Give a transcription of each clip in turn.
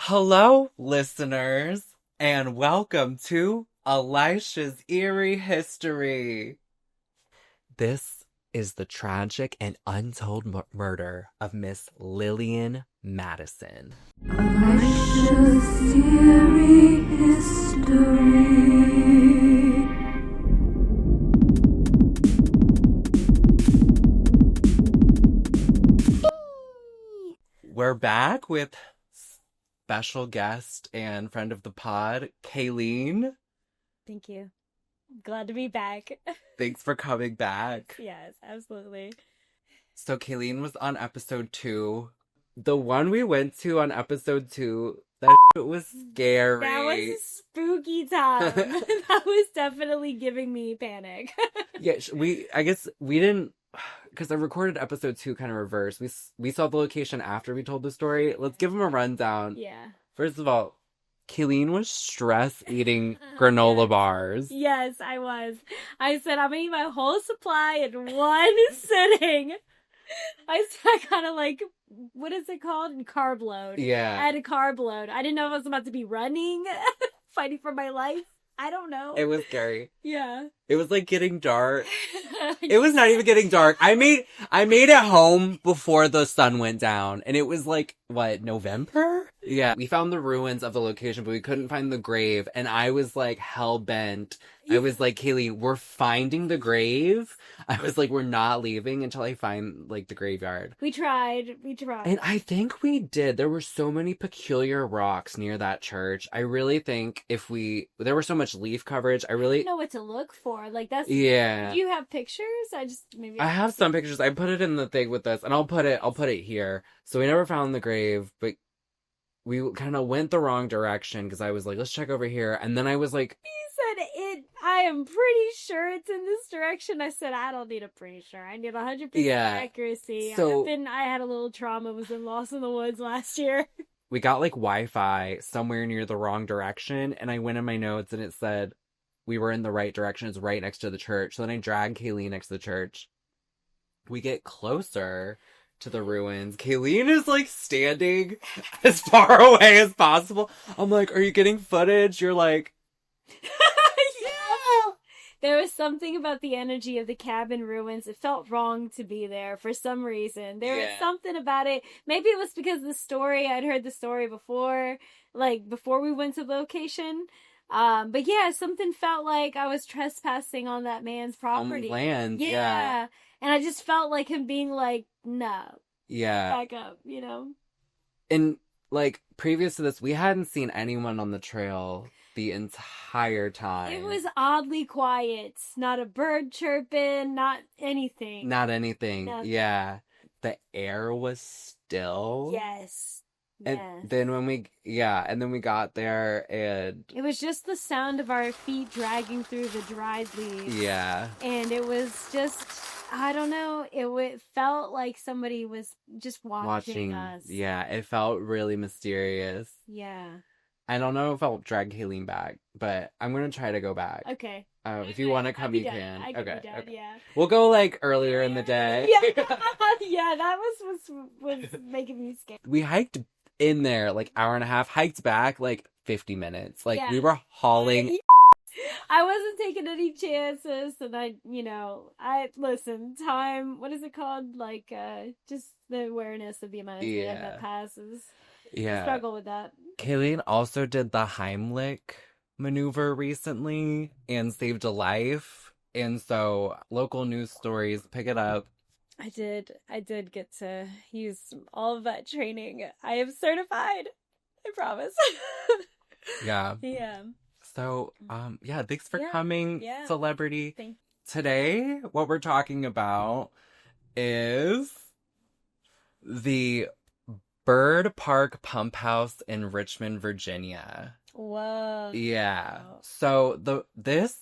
Hello, listeners, and welcome to Elisha's Eerie History. This is the tragic and untold murder of Miss Lillian Madison. Elisha's Eerie History. We're back with special guest and friend of the pod, Kaylene. Thank you. Glad to be back. Thanks for coming back. Yes, absolutely. So Kaylene was on episode 2. The one we went to on episode 2, that was scary. That was a spooky time. That was definitely giving me panic. Yeah, I guess we didn't, because I recorded episode 2 kind of reverse. We saw the location after we told the story. Let's give them a rundown. Yeah. First of all, Kaylene was stress eating granola bars. Yes, I was. I said, I'm going to eat my whole supply in one sitting. I kind of like, what is it called? Carb load. Yeah. I had a carb load. I didn't know if I was about to be running, fighting for my life. I don't know. It was scary. Yeah. It was like getting dark. It was not even getting dark. I made it home before the sun went down, and it was like, what, November? Yeah. We found the ruins of the location, but we couldn't find the grave, and I was like hell-bent. I was like, Kaylee, we're finding the grave. I was like, we're not leaving until I find like the graveyard. We tried. And I think we did. There were so many peculiar rocks near that church. I really think there was so much leaf coverage. I didn't know what to look for. Like, that's... Yeah. Do you have pictures? I have some pictures. I put it in the thing with us, and I'll put it here. So we never found the grave, but we kind of went the wrong direction because I was like, let's check over here. And then I was like, You said it. I am pretty sure it's in this direction. I said, I don't need a pretty sure. I need 100% accuracy. So I had a little trauma. Was in Lost in the Woods last year. We got like Wi-Fi somewhere near the wrong direction, and I went in my notes and it said we were in the right direction. It's right next to the church. So then I dragged Kaylene next to the church. We get closer to the ruins. Kaylene is like standing as far away as possible. I'm like, are you getting footage? You're like, Yeah. There was something about the energy of the cabin ruins. It felt wrong to be there for some reason. There was something about it. Maybe it was because of the story. I'd heard the story before, like before we went to the location. But yeah, something felt like I was trespassing on that man's property. On land, yeah. And I just felt like him being like, no. Yeah. Back up, you know? And like previous to this, we hadn't seen anyone on the trail the entire time. It was oddly quiet. Not a bird chirping, not anything. Nothing. Yeah. The air was still. Yes. And then we got there and it was just the sound of our feet dragging through the dried leaves. Yeah. And it was just, I don't know, it felt like somebody was just watching us. Yeah, it felt really mysterious. Yeah. I don't know if I'll drag Kaylene back, but I'm going to try to go back. Okay. If you want to come, you can. I can be done, yeah. We'll go like earlier in the day. Yeah, yeah, that was making me scared. We hiked in there like hour and a half, hiked back like 50 minutes. Like we were hauling. I wasn't taking any chances, and listen, time, what is it called? Like, just the awareness of the amount of time that passes. Yeah. I struggle with that. Kaylene also did the Heimlich maneuver recently and saved a life. And so local news stories pick it up. I did get to use all of that training. I am certified. I promise. Yeah. Yeah. So, thanks for coming, celebrity. Thank you. Today, what we're talking about is the Byrd Park Pump House in Richmond, Virginia. Whoa. Yeah. So this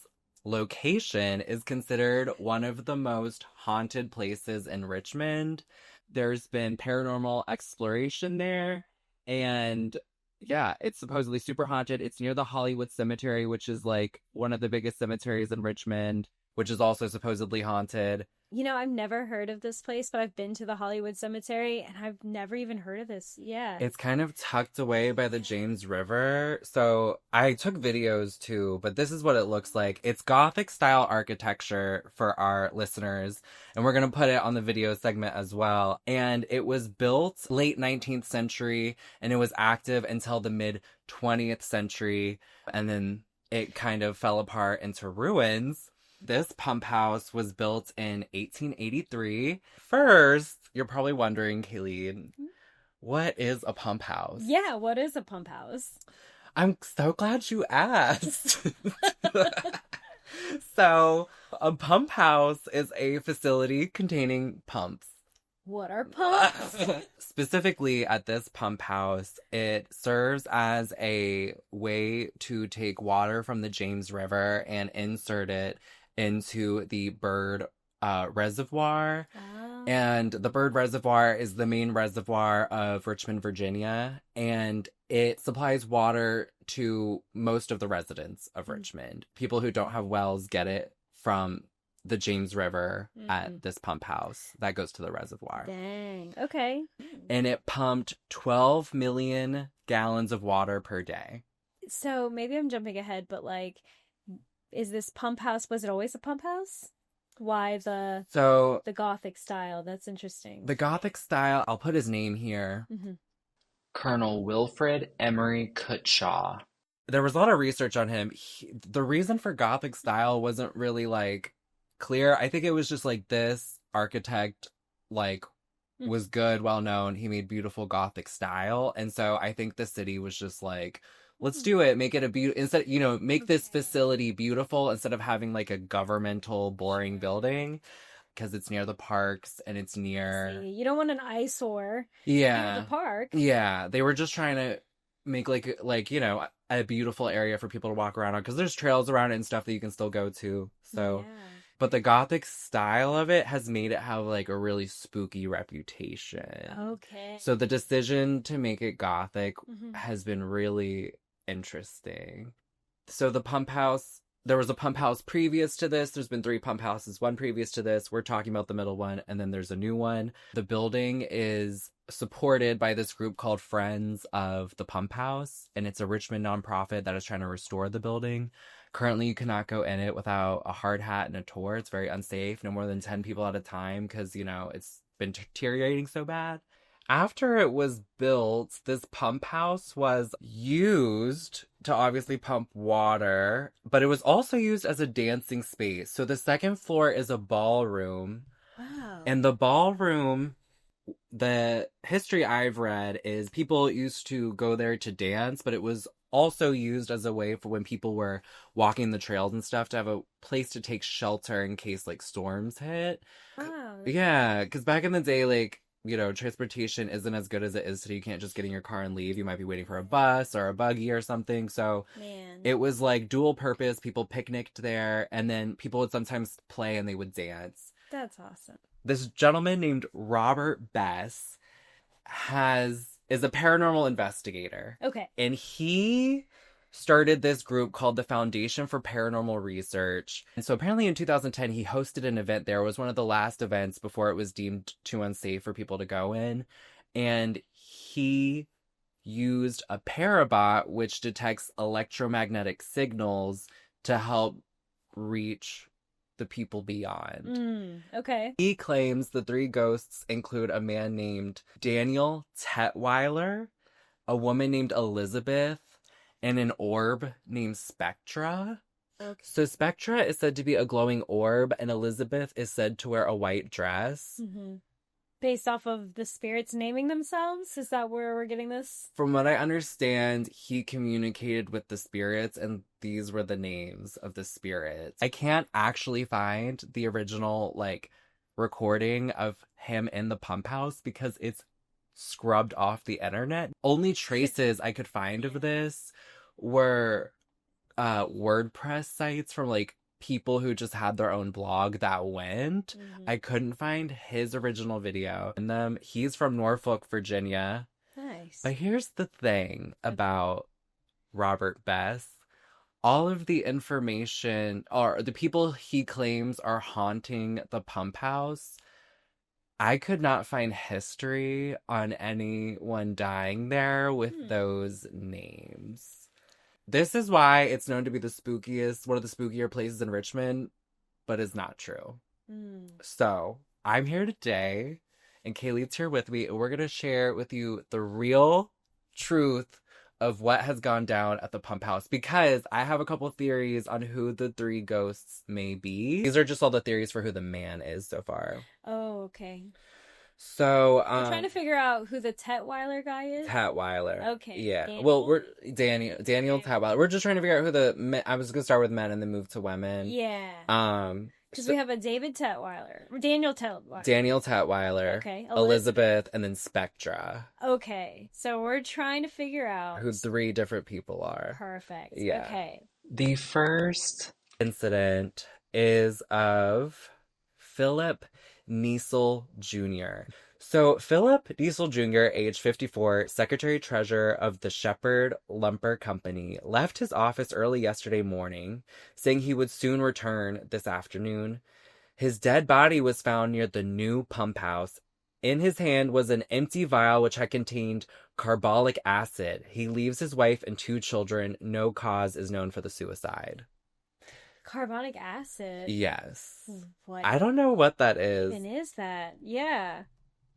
location is considered one of the most haunted places in Richmond. There's been paranormal exploration there, and yeah, it's supposedly super haunted. It's near the Hollywood Cemetery, which is like one of the biggest cemeteries in Richmond, which is also supposedly haunted. You know, I've never heard of this place, but I've been to the Hollywood Cemetery and I've never even heard of this. Yeah. It's kind of tucked away by the James River. So I took videos too, but this is what it looks like. It's Gothic style architecture for our listeners, and we're going to put it on the video segment as well. And it was built late 19th century, and it was active until the mid 20th century. And then it kind of fell apart into ruins. This pump house was built in 1883. First, you're probably wondering, Kaylene, what is a pump house? Yeah, what is a pump house? I'm so glad you asked. So, a pump house is a facility containing pumps. What are pumps? Specifically at this pump house, it serves as a way to take water from the James River and insert it into the Byrd Reservoir. Oh. And the Byrd Reservoir is the main reservoir of Richmond, Virginia, and it supplies water to most of the residents of Richmond. People who don't have wells get it from the James River at this pump house that goes to the reservoir. Dang. Okay. And it pumped 12 million gallons of water per day. So maybe I'm jumping ahead, but like, is this pump house, was it always a pump house? Why the Gothic style? That's interesting. The Gothic style, I'll put his name here. Mm-hmm. Colonel Wilfred Emery Cutshaw. There was a lot of research on him. The reason for Gothic style wasn't really like clear. I think it was just like this architect like was good, well known. He made beautiful Gothic style. And so I think the city was just like, let's do it. Make it a instead, make this facility beautiful instead of having like a governmental boring building, because it's near the parks and it's near. You don't want an eyesore. Yeah. Near the park. Yeah. They were just trying to make like a beautiful area for people to walk around on, because there's trails around it and stuff that you can still go to. So, but the Gothic style of it has made it have like a really spooky reputation. Okay. So the decision to make it Gothic has been really interesting. So the pump house, there was a pump house previous to this. There's been 3 pump houses, one previous to this. We're talking about the middle one, and then there's a new one. The building is supported by this group called Friends of the Pump House, and it's a Richmond nonprofit that is trying to restore the building. Currently, you cannot go in it without a hard hat and a tour. It's very unsafe. No more than 10 people at a time, because, it's been deteriorating so bad. After it was built, this pump house was used to obviously pump water, but it was also used as a dancing space. So the second floor is a ballroom. Wow. And the ballroom, the history I've read is people used to go there to dance, but it was also used as a way for when people were walking the trails and stuff to have a place to take shelter in case like storms hit. Wow. Yeah, because back in the day, like, transportation isn't as good as it is today. You can't just get in your car and leave. You might be waiting for a bus or a buggy or something. So it was like dual purpose. People picnicked there, and then people would sometimes play and they would dance. That's awesome. This gentleman named Robert Bess is a paranormal investigator. Okay. And he started this group called the Foundation for Paranormal Research. And so apparently in 2010, he hosted an event there. It was one of the last events before it was deemed too unsafe for people to go in. And he used a parabot, which detects electromagnetic signals, to help reach the people beyond. Okay. He claims the 3 ghosts include a man named Daniel Tetweiler, a woman named Elizabeth, and an orb named Spectra. Okay. So Spectra is said to be a glowing orb, and Elizabeth is said to wear a white dress. Mm-hmm. Based off of the spirits naming themselves? Is that where we're getting this? From what I understand, he communicated with the spirits, and these were the names of the spirits. I can't actually find the original, recording of him in the pump house because it's scrubbed off the internet. Only traces I could find of this were WordPress sites from people who just had their own blog that went. I couldn't find his original video in them. He's from Norfolk, Virginia. Nice. But here's the thing about Robert Bess. all of the information, or the people he claims are haunting the pump house, I could not find history on anyone dying there with those names. This is why it's known to be the spookiest, one of the spookier places in Richmond, but is not true. So, I'm here today, and Kaylene's here with me, and we're going to share with you the real truth of what has gone down at the pump house, because I have a couple of theories on who the 3 ghosts may be. These are just all the theories for who the man is so far. Oh, okay. So, I'm trying to figure out who the Tetweiler guy is. Tetweiler. Okay. Yeah. Daniel? Well, we're Daniel Tetweiler. We're just trying to figure out who the men, I was going to start with men and then move to women. Yeah. Because we have a David Tetweiler. Daniel Tetweiler. Daniel Tetweiler. Okay. Elizabeth, and then Spectra. Okay. So we're trying to figure out who 3 different people are. Perfect. Yeah. Okay. The first incident is of Philip Niesel Jr. So Philip Niesel Jr., age 54, secretary-treasurer of the Shepherd Lumber Company, left his office early yesterday morning, saying he would soon return this afternoon. His dead body was found near the new pump house. In his hand was an empty vial which had contained carbolic acid. He leaves his wife and 2 children. No cause is known for the suicide. Carbonic acid? Yes. What? I don't know what that is. Even is that? Yeah.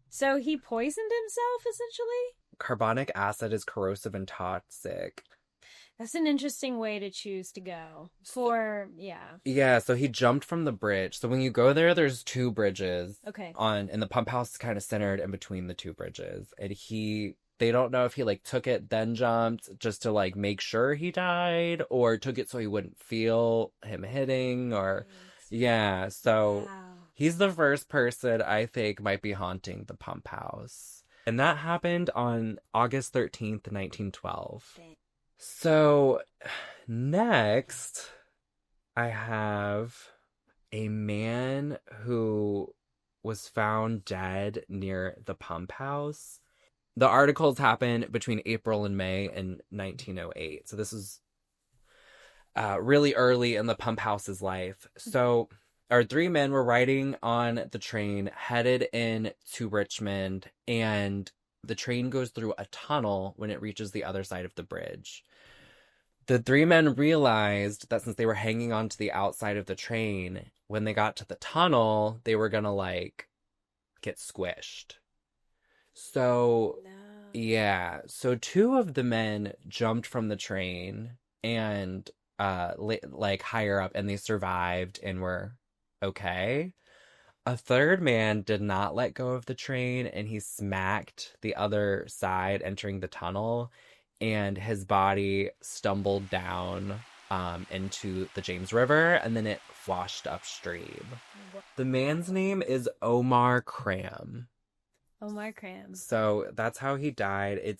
So he poisoned himself, essentially? Carbonic acid is corrosive and toxic. That's an interesting way to choose to go. Yeah, so he jumped from the bridge. So when you go there, there's 2 bridges. Okay. And the pump house is kind of centered in between the 2 bridges. And they don't know if he like took it, then jumped just to like make sure he died, or took it so he wouldn't feel him hitting, or yeah. So he's the first person I think might be haunting the pump house. And that happened on August 13th, 1912. So next I have a man who was found dead near the pump house. The articles happened between April and May in 1908. So this is really early in the pump house's life. So our 3 men were riding on the train headed in to Richmond, and the train goes through a tunnel when it reaches the other side of the bridge. The 3 men realized that since they were hanging on to the outside of the train, when they got to the tunnel, they were gonna like get squished. So, yeah. So 2 of the men jumped from the train and, like higher up, and they survived and were okay. A 3rd man did not let go of the train, and he smacked the other side entering the tunnel, and his body stumbled down into the James River, and then it washed upstream. The man's name is Omar Cram. Omar Cram. So that's how he died.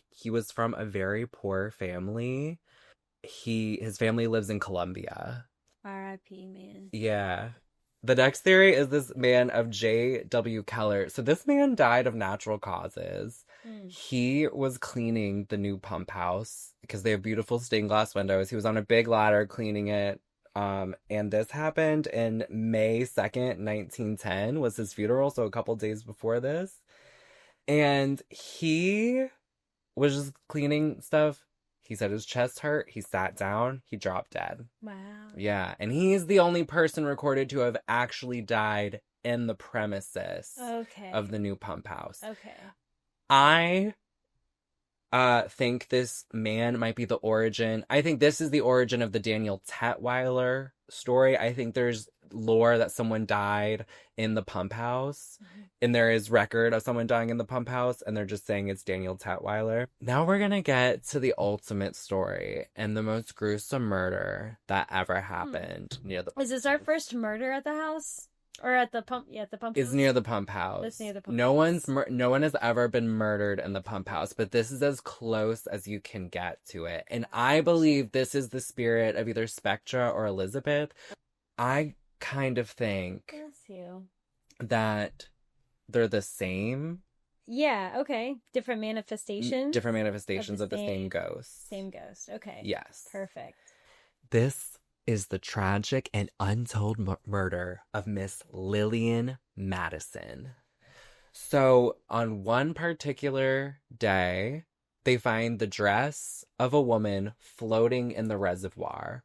He was from a very poor family. His family lives in Colombia. R.I.P., man. Yeah. The next theory is this man of J.W. Keller. So this man died of natural causes. He was cleaning the new pump house because they have beautiful stained glass windows. He was on a big ladder cleaning it. And this happened in May 2nd, 1910 was his funeral, so a couple days before this. And he was just cleaning stuff. He said his chest hurt. He sat down. He dropped dead. Wow. Yeah, and he's the only person recorded to have actually died in the premises of the new pump house. Okay. I think this man might be the origin. I think this is the origin of the Daniel Tetweiler story. I think there's lore that someone died in the pump house, and there is record of someone dying in the pump house, and they're just saying it's Daniel Tetweiler. Now we're gonna get to the ultimate story and the most gruesome murder that ever happened near the. Is this our first murder at the house? Or at the pump? Yeah, at the pump house? It's near the pump house. It's near the pump house. No one has ever been murdered in the pump house, but this is as close as you can get to it. And I believe this is the spirit of either Spectra or Elizabeth. I kind of think that they're the same. Yeah, okay. Different manifestations? Different manifestations of the same ghost. Same ghost, okay. Yes. Perfect. This is the tragic and untold murder of Miss Lillian Madison. So, on one particular day, they find the dress of a woman floating in the reservoir.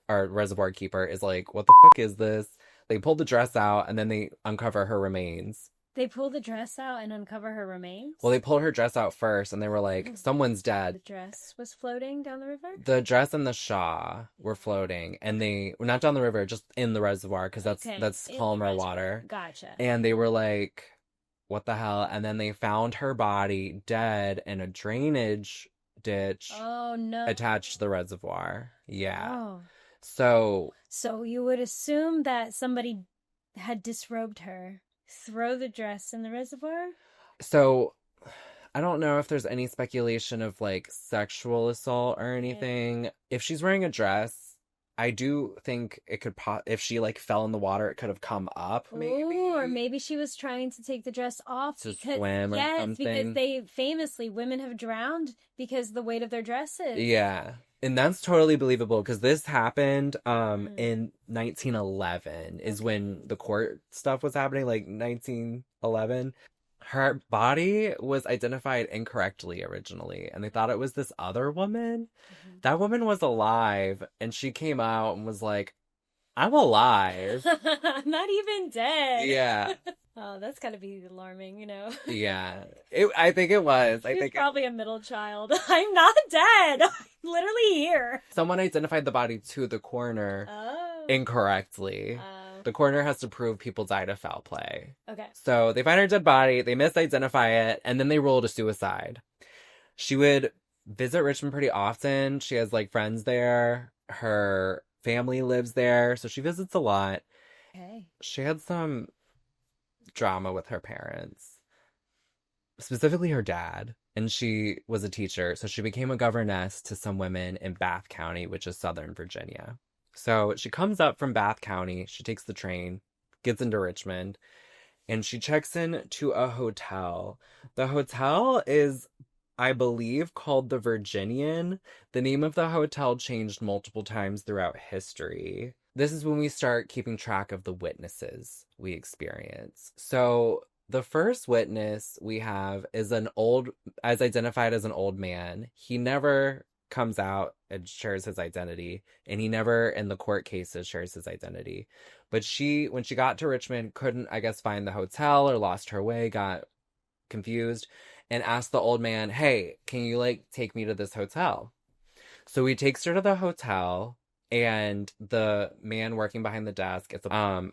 Our reservoir keeper is like, what the fuck is this? They pull the dress out and then they uncover her remains. They pull the dress out and uncover her remains? Well, they pulled her dress out first and they were like, someone's dead. The dress was floating down the river? The dress and the shawl were floating, and they were not down the river, just in the reservoir, because that's calmer water. Gotcha. And they were like, what the hell? And then they found her body dead in a drainage ditch attached to the reservoir. Yeah. Oh. So you would assume that somebody had disrobed her. Throw the dress in the reservoir? So I don't know if there's any speculation of like sexual assault or anything. Yeah. If she's wearing a dress, I do think it could if she like fell in the water, it could have come up. Maybe. Ooh, or maybe she was trying to take the dress off to swim or something. Because they famously, women have drowned because the weight of their dresses. Yeah. And that's totally believable because this happened in 1911 is when the court stuff was happening, like 1911. Her body was identified incorrectly originally, and they thought it was this other woman. Mm-hmm. That woman was alive, and she came out and was like, I'm alive. I'm not even dead. Yeah. Oh, that's gotta be alarming, you know? Yeah. I think it was. I think probably a middle child. I'm not dead. I'm literally here. Someone identified the body to the coroner incorrectly. The coroner has to prove people died of foul play. Okay. So they find her dead body, they misidentify it, and then they ruled a suicide. She would visit Richmond pretty often. She has like friends there. Her family lives there, so she visits a lot. Okay. She had some drama with her parents, specifically her dad, and she was a teacher, so she became a governess to some women in Bath County, which is Southern Virginia. So she comes up from Bath County, she takes the train, gets into Richmond, and she checks in to a hotel. The hotel is, I believe, called the Virginian. The name of the hotel changed multiple times throughout history. This is when we start keeping track of the witnesses we experience. So the first witness we have is as identified as an old man. He never comes out and shares his identity, and he never in the court cases shares his identity. But when she got to Richmond, couldn't, I guess, find the hotel or lost her way, got confused, and asked the old man, hey, can you like take me to this hotel? So he takes her to the hotel, and the man working behind the desk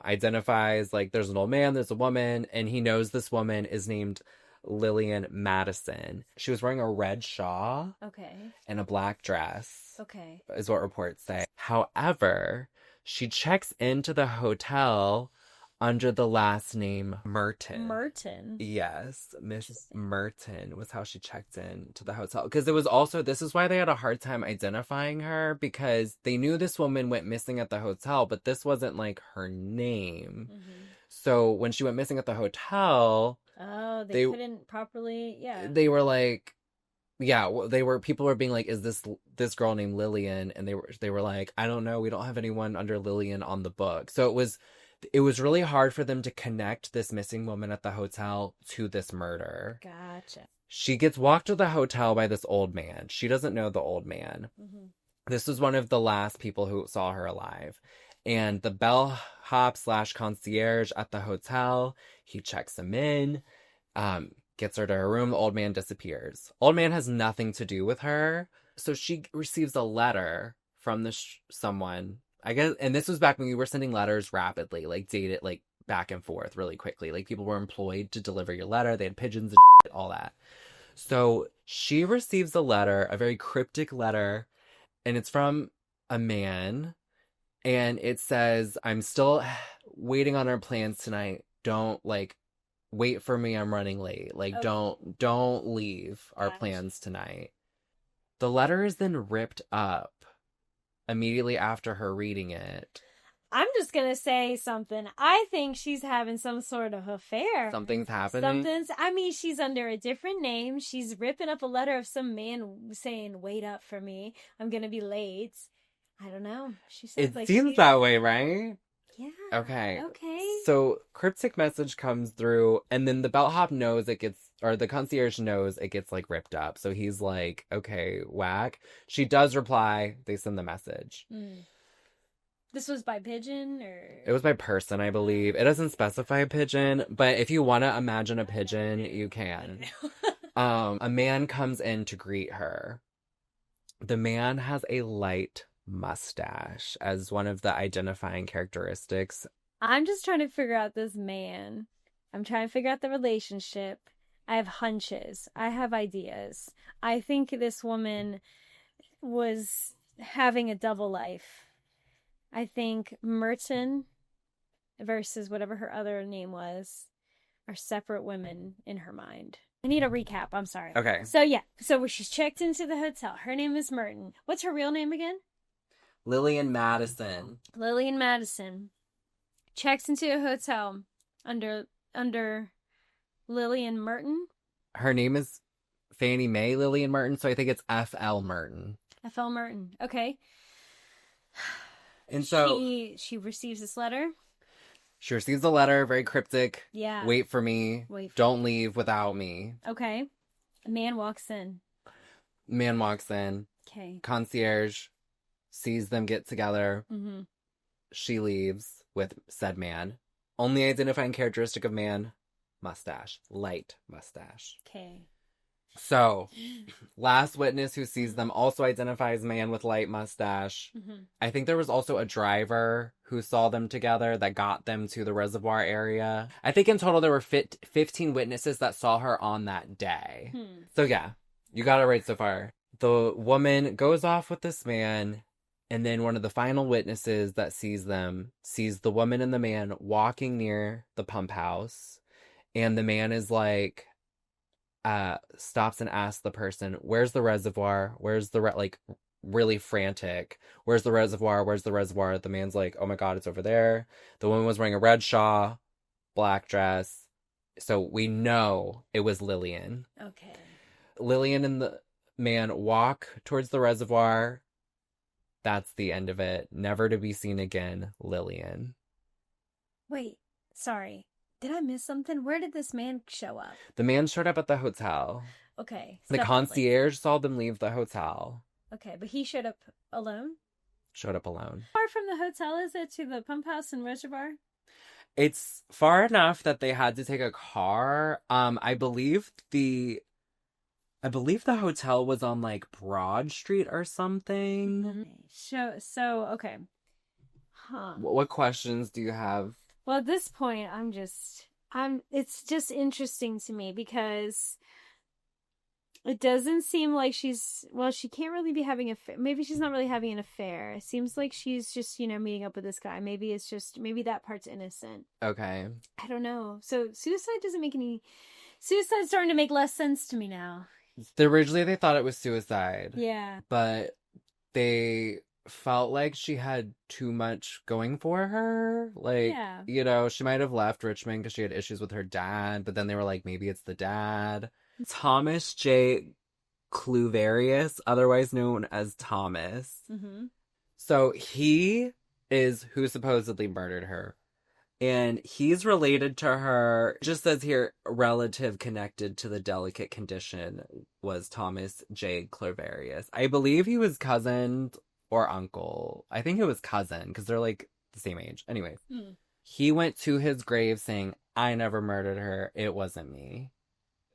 identifies, like, there's an old man, there's a woman, and he knows this woman is named Lillian Madison. She was wearing a red shawl. Okay. And a black dress. Okay. Is what reports say. However, she checks into the hotel under the last name Merton. Merton? Yes. Miss Merton was how she checked in to the hotel. Because it was also, this is why they had a hard time identifying her, because they knew this woman went missing at the hotel, but this wasn't like her name. Mm-hmm. So when she went missing at the hotel... Oh, they couldn't properly, yeah. They were like, people were being like, is this girl named Lillian? And they were like, I don't know, we don't have anyone under Lillian on the book. So it was really hard for them to connect this missing woman at the hotel to this murder. Gotcha. She gets walked to the hotel by this old man. She doesn't know the old man. Mm-hmm. This was one of the last people who saw her alive. And the bellhop / concierge at the hotel, he checks him in, gets her to her room. The old man disappears. Old man has nothing to do with her. So she receives a letter from someone, I guess, and this was back when we were sending letters rapidly, like dated, like back and forth really quickly. Like people were employed to deliver your letter. They had pigeons and shit, all that. So she receives a letter, a very cryptic letter, and it's from a man. And it says, I'm still waiting on our plans tonight. Don't, like, wait for me. I'm running late. Like, okay. Don't leave our plans tonight. The letter is then ripped up immediately after her reading it. I'm just going to say something. I think she's having some sort of affair. Something's happening. She's under a different name. She's ripping up a letter of some man saying, wait up for me. I'm going to be late. I don't know. She said It like seems that way, right? Yeah. Okay. Okay. So cryptic message comes through, and then the bellhop knows it gets, or the concierge knows it gets like ripped up. So he's like, okay, whack. She does reply. They send the message. This was by pigeon or? It was by person, I believe. It doesn't specify a pigeon, but if you want to imagine a pigeon, you can. A man comes in to greet her. The man has a light mustache as one of the identifying characteristics. I'm just trying to figure out this man. I'm trying to figure out the relationship. I have hunches. I have ideas. I think this woman was having a double life. I think Merton versus whatever her other name was are separate women in her mind. I need a recap. I'm sorry. Okay. So yeah. So she's checked into the hotel. Her name is Merton. What's her real name again? Lillian Madison. Lillian Madison checks into a hotel under Lillian Merton. Her name is Fannie Mae Lillian Merton, so I think it's F.L. Merton. F.L. Merton. Okay. And so she receives this letter. She receives a letter, very cryptic. Yeah. Wait for me. Don't leave without me. Okay. A man walks in. Man walks in. Okay. Concierge sees them get together. Mm-hmm. She leaves with said man. Only identifying characteristic of man, mustache. Light mustache. Okay. So, last witness who sees them also identifies man with light mustache. Mm-hmm. I think there was also a driver who saw them together that got them to the reservoir area. I think in total there were 15 witnesses that saw her on that day. So yeah, you got it right so far. The woman goes off with this man, and then one of the final witnesses that sees them sees the woman and the man walking near the pump house, and the man is like, stops and asks the person, where's the reservoir? Where's the like really frantic? Where's the reservoir? Where's the reservoir? The man's like, oh my God, it's over there. The woman was wearing a red shawl, black dress. So we know it was Lillian. Okay. Lillian and the man walk towards the reservoir. That's the end of it. Never to be seen again, Lillian. Wait, sorry. Did I miss something? Where did this man show up? The man showed up at the hotel. Okay. The separately. concierge saw them leave the hotel. Okay, but he showed up alone? Showed up alone. How far from the hotel is it to the pump house and reservoir? It's far enough that they had to take a car. I believe the hotel was on like Broad Street or something. So okay. Huh. What questions do you have? Well, at this point, it's just interesting to me because it doesn't seem like she can't really be having maybe she's not really having an affair. It seems like she's just, meeting up with this guy. Maybe that part's innocent. Okay. I don't know. So suicide's starting to make less sense to me now. Originally they thought it was suicide. Yeah. But they felt like she had too much going for her. Like, she might have left Richmond because she had issues with her dad, but then they were like, maybe it's the dad. Thomas J. Cluverius, otherwise known as Thomas. Mm-hmm. So he is who supposedly murdered her. And he's related to her. Just says here, relative connected to the delicate condition was Thomas J. Cluverius. I believe he was cousin or uncle. I think it was cousin, because they're like the same age. Anyways, He went to his grave saying, I never murdered her. It wasn't me.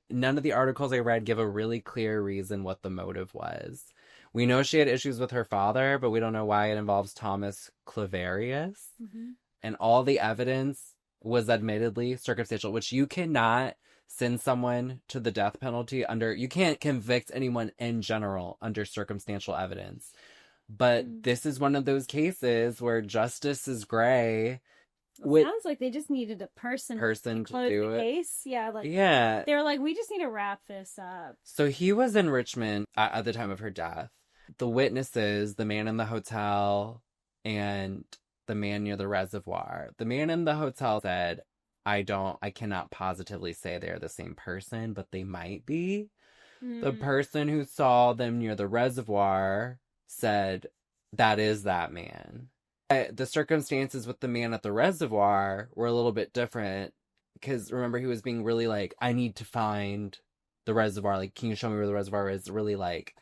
None of the articles I read give a really clear reason what the motive was. We know she had issues with her father, but we don't know why it involves Thomas Cluverius. Mm-hmm. And all the evidence was admittedly circumstantial, which you cannot send someone to the death penalty you can't convict anyone in general under circumstantial evidence. But this is one of those cases where justice is gray. It sounds like they just needed a person to close do the it. case. Yeah, they were like, we just need to wrap this up. So he was in Richmond at the time of her death. The witnesses, the man in the hotel and the man near the reservoir. The man in the hotel said, I cannot positively say they're the same person, but they might be. The person who saw them near the reservoir said that is that man. The circumstances with the man at the reservoir were a little bit different because remember he was being really like, I need to find the reservoir. Like, can you show me where the reservoir is? Really like,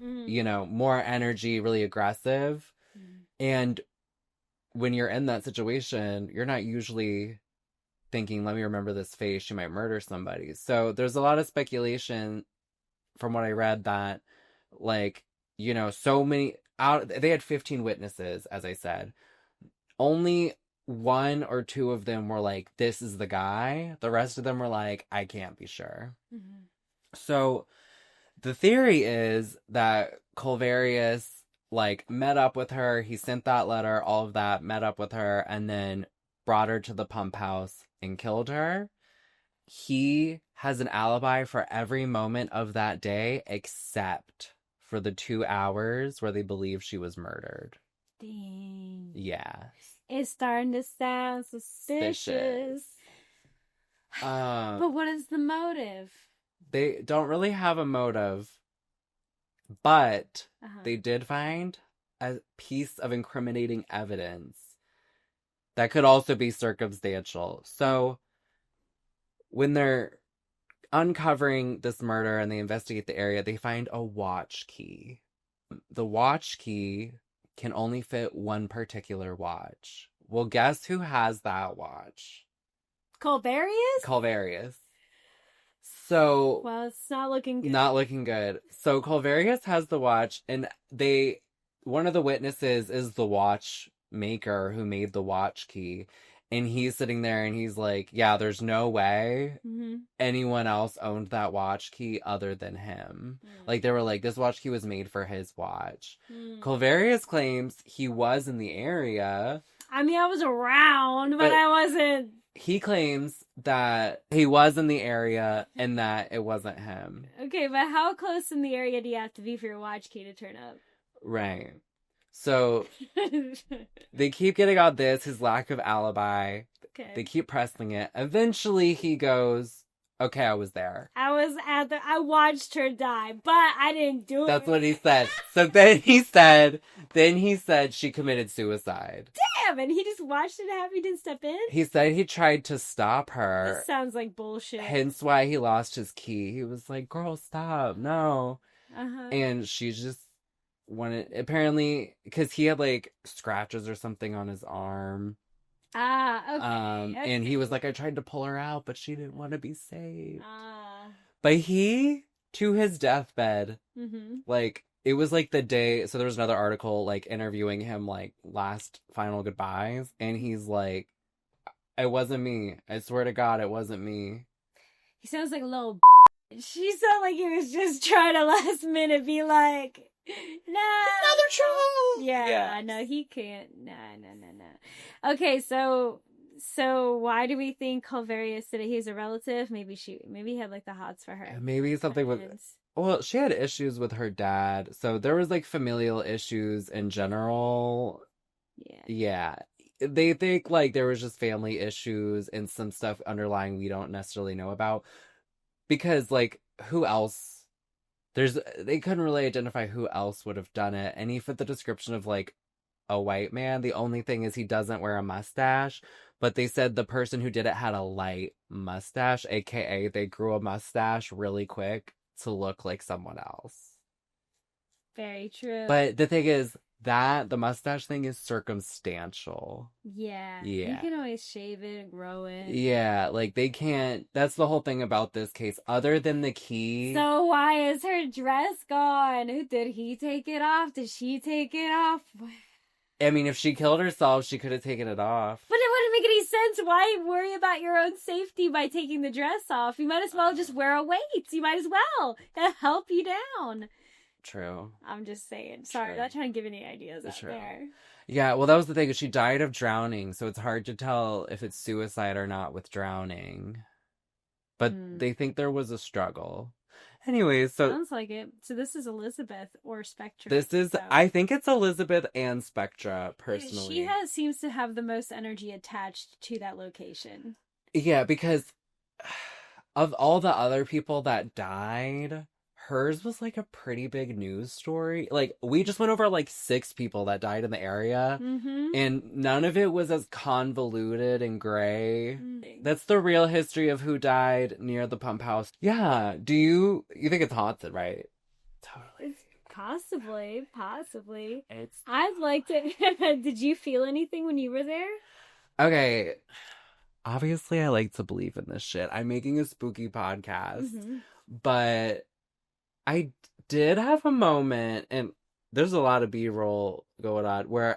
you know, more energy, really aggressive. And when you're in that situation, you're not usually thinking, let me remember this face. She might murder somebody. So there's a lot of speculation from what I read that, like, you know, so many they had 15 witnesses, as I said. Only 1 or 2 of them were like, this is the guy. The rest of them were like, I can't be sure. So the theory is that Culverius, like, met up with her. He sent that letter, all of that, met up with her, and then brought her to the pump house and killed her. He has an alibi for every moment of that day except for the 2 hours where they believe she was murdered. Dang. Yeah. It's starting to sound suspicious. But what is the motive? They don't really have a motive, but they did find a piece of incriminating evidence that could also be circumstantial. So when they're uncovering this murder and they investigate the area, they find a watch key. The watch key can only fit one particular watch. Well, guess who has that watch? Culverius? So, well, it's not looking good. Not looking good. So Culverius has the watch, and one of the witnesses is the watchmaker who made the watch key. And he's sitting there and he's like, yeah, there's no way anyone else owned that watch key other than him. Like, they were like, this watch key was made for his watch. Culverius claims he was in the area. I mean, I was around, but I wasn't. He claims that he was in the area and that it wasn't him. Okay, but how close in the area do you have to be for your watch key to turn up? Right. So they keep getting on his lack of alibi. Okay. They keep pressing it. Eventually he goes, okay, I was there. I watched her die, but I didn't do it. That's what he said. So then he said she committed suicide. Damn, and he just watched it happen, he didn't step in? He said he tried to stop her. That sounds like bullshit. Hence why he lost his key. He was like, girl, stop, no. And she just wanted, apparently, because he had like scratches or something on his arm. Okay. And he was like, I tried to pull her out, but she didn't want to be saved. But he, to his deathbed, like, it was like the day, so there was another article, like, interviewing him, like, last final goodbyes, and he's like, it wasn't me. I swear to God, it wasn't me. He sounds like a little She sounded like he was just trying to last minute be like, no. Another troll! Yeah, no, he can't. No. Okay, so why do we think Culverius said he's a relative? Maybe he had like the hots for her. Maybe something with, well, she had issues with her dad, so there was like familial issues in general. Yeah. They think like there was just family issues and some stuff underlying we don't necessarily know about. Because like who else? They couldn't really identify who else would have done it. And he fit the description of like a white man. The only thing is he doesn't wear a mustache. But they said the person who did it had a light mustache, aka they grew a mustache really quick to look like someone else. Very true. But the thing is that the mustache thing is circumstantial. Yeah. You can always shave it and grow it. Yeah, like they can't. That's the whole thing about this case. Other than the key. So why is her dress gone? Did he take it off? Did she take it off? I mean, if she killed herself, she could have taken it off. But it wouldn't make any sense. Why worry about your own safety by taking the dress off? You might as well just wear a weight. You might as well. That'll help you down. True. I'm just saying. Sorry, I'm not trying to give any ideas out there. Yeah, well, that was the thing. She died of drowning, so it's hard to tell if it's suicide or not with drowning. But they think there was a struggle. Anyways, so... Sounds like it. So this is Elizabeth or Spectra. I think it's Elizabeth and Spectra, personally. She seems to have the most energy attached to that location. Yeah, because of all the other people that died... hers was like a pretty big news story. Like, we just went over like 6 people that died in the area, and none of it was as convoluted and gray. That's the real history of who died near the pump house. Yeah. You think it's haunted, right? Totally. Possibly. I'd like to. Did you feel anything when you were there? Okay. Obviously, I like to believe in this shit. I'm making a spooky podcast, but I did have a moment, and there's a lot of B-roll going on, where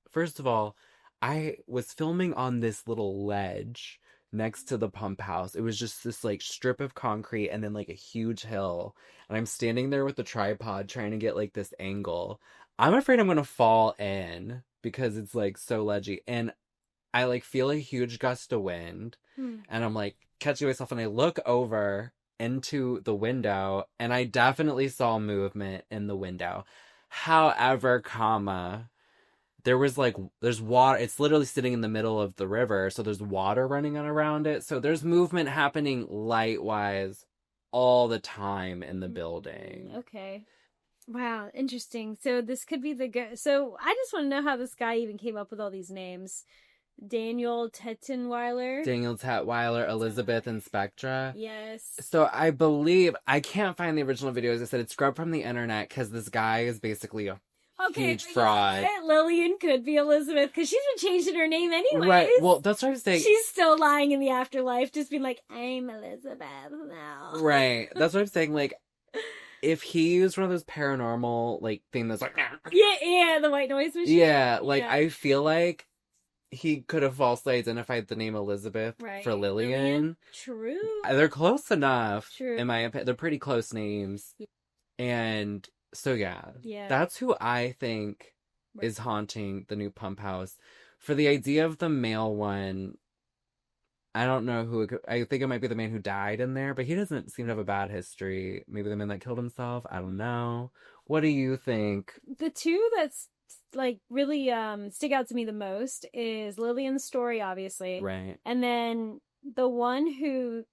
first of all, I was filming on this little ledge next to the pump house. It was just this like strip of concrete and then like a huge hill. And I'm standing there with the tripod trying to get like this angle. I'm afraid I'm going to fall in because it's like so ledgy. And I like feel a huge gust of wind and I'm like catching myself, and I look over into the window and I definitely saw movement in the window. However, there's water. It's literally sitting in the middle of the river, so there's water running on around it. So there's movement happening light-wise all the time in the building. Okay. Wow, interesting. So this could be the guy. So I just want to know how this guy even came up with all these names. Daniel Tettenweiler, Elizabeth, and Spectra. Yes. So I believe, I can't find the original videos. I said it's scrubbed from the internet because this guy is basically a huge fraud. Lillian could be Elizabeth because she's been changing her name anyways. Right. Well, that's what I was saying. She's still lying in the afterlife, just being like, I'm Elizabeth now. Right. That's what I'm saying. Like, if he used one of those paranormal like thing that's like, yeah, the white noise machine. Yeah, like I feel like he could have falsely identified the name Elizabeth for Lillian. True. They're close enough. True. In my opinion, they're pretty close names. And so yeah, that's who I think is haunting the new pump house. For the idea of the male one, I don't know who it could, I think it might be the man who died in there, but he doesn't seem to have a bad history. Maybe the man that killed himself. I don't know. What do you think? The two that's like really stick out to me the most is Lillian's story, obviously, right, and then the one who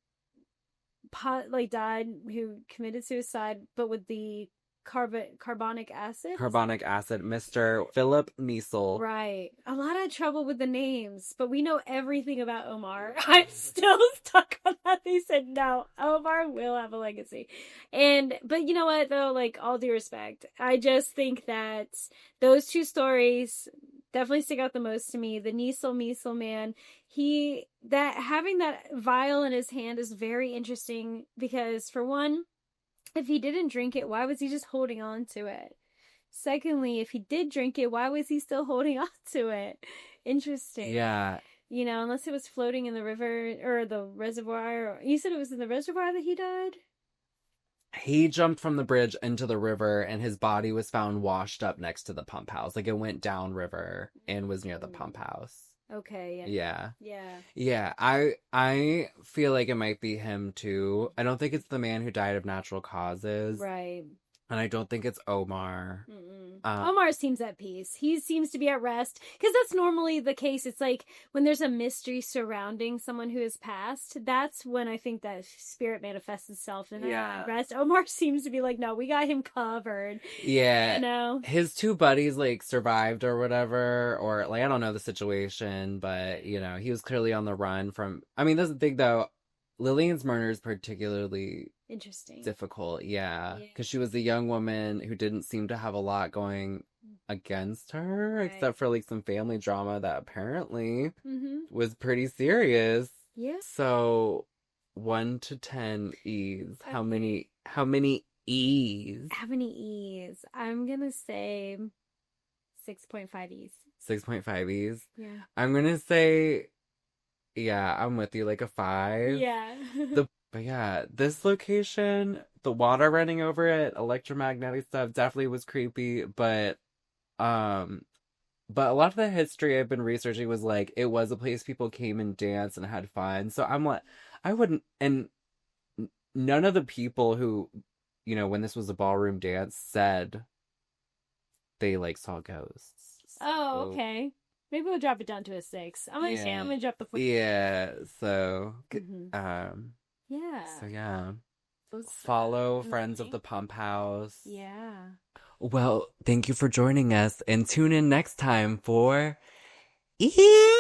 died, who committed suicide, but with the carbonic acid, Mr. Philip Niesel. Right. A lot of trouble with the names, but we know everything about Omar. I'm still stuck on that. They said no, Omar will have a legacy. But you know what though, like, all due respect, I just think that those two stories definitely stick out the most to me. The Niesel man, having that vial in his hand is very interesting because, for one, if he didn't drink it, why was he just holding on to it? Secondly, if he did drink it, why was he still holding on to it? Interesting. Yeah. You know, unless it was floating in the river or the reservoir. You said it was in the reservoir that he died? He jumped from the bridge into the river and his body was found washed up next to the pump house. Like, it went down river and was near the pump house. Okay. Yeah. Yeah. Yeah. I feel like it might be him too. I don't think it's the man who died of natural causes. Right. And I don't think it's Omar. Omar seems at peace. He seems to be at rest. Because that's normally the case. It's like when there's a mystery surrounding someone who has passed, that's when I think that spirit manifests itself in rest. Omar seems to be like, no, we got him covered. Yeah. You know? His two buddies, like, survived or whatever. Or, like, I don't know the situation. But, you know, he was clearly on the run from... I mean, that's the thing, though. Lillian's murder is particularly... interesting. Difficult, yeah. Because she was a young woman who didn't seem to have a lot going against her, except for, like, some family drama that apparently was pretty serious. Yeah. So, 1 to 10 E's. How many E's? How many E's? I'm gonna say 6.5 E's. 6.5 E's? Yeah. I'm gonna say... yeah, I'm with you, like a 5. Yeah. But yeah, this location, the water running over it, electromagnetic stuff definitely was creepy, but a lot of the history I've been researching was like, it was a place people came and danced and had fun. So I'm like, I wouldn't, and none of the people who, you know, when this was a ballroom dance said they like saw ghosts. Oh, okay. Maybe we'll drop it down to a 6. I'm gonna drop the 4. Yeah, so Yeah. so yeah. Follow Friends of the Pump House. Yeah. Well, thank you for joining us, and tune in next time for... Ew!